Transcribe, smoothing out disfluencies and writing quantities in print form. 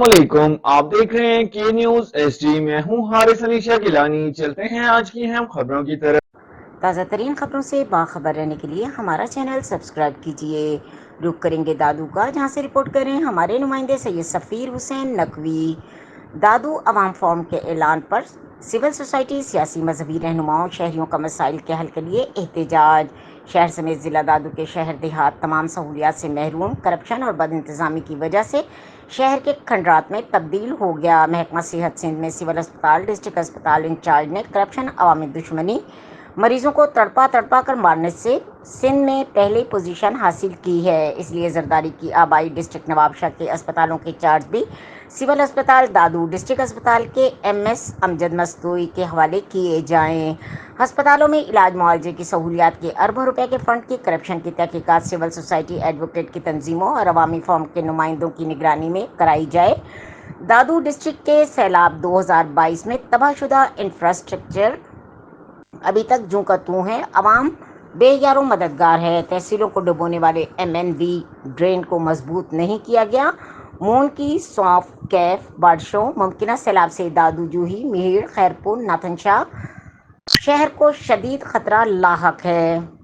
अस्सलामुअलैकुम, आप देख रहे हैं के न्यूज एसडी। मैं हूं हारिस अलीशा गिलानी। चलते हैं आज की अहम खबरों की तरफ। ताज़ा तरीन खबरों से बाखबर रहने के लिए हमारा चैनल सब्सक्राइब कीजिए। रुक करेंगे दादू का, जहां से रिपोर्ट करें हमारे नुमाइंदे सैयद सफ़ीर हुसैन नकवी। दादू अवाम फॉर्म के ऐलान पर सिविल सोसाइटी, सियासी मजहबी रहनुमाओं, शहरियों का मसाइल के हल के लिए एहतजाज। शहर समेत ज़िला दादू के शहर देहात तमाम सहूलियात से महरूम। करप्शन और बद इंतज़ामी की वजह से शहर के खंडरात में तब्दील हो गया। महकमा सेहत सिंध में सिविल अस्पताल, डिस्ट्रिक्ट अस्पताल इंचार्ज ने करप्शन, अवामी दुश्मनी, मरीजों को तड़पा तड़पा कर मारने से सिंध में पहली पोजीशन हासिल की है। इसलिए जरदारी की आबाई डिस्ट्रिक्ट नवाबशाह के अस्पतालों के चार्ज भी सिविल अस्पताल दादू, डिस्ट्रिक्ट अस्पताल के एमएस अमजद मस्तूई के हवाले किए जाएं। अस्पतालों में इलाज मुआवजे की सहूलियात के अरबों रुपए के फंड की करप्शन की तहकीकात सिविल सोसाइटी, एडवोकेट की तंजीमों और अवामी फॉर्म के नुमाइंदों की निगरानी में कराई जाए। दादू डिस्ट्रिक्ट के सैलाब 2022 में तबाहशुदा इंफ्रास्ट्रक्चर अभी तक जूं का तूं है। अवाम बेयारों मददगार है। तहसीलों को डुबोने वाले एमएनवी ड्रेन को मजबूत नहीं किया गया। मून की सौंफ, कैफ, बारिशों, मुमकिन सैलाब से दादू, जूही, मिहिर, खैरपुर, नाथनशाह शहर को शदीद खतरा लाहक है।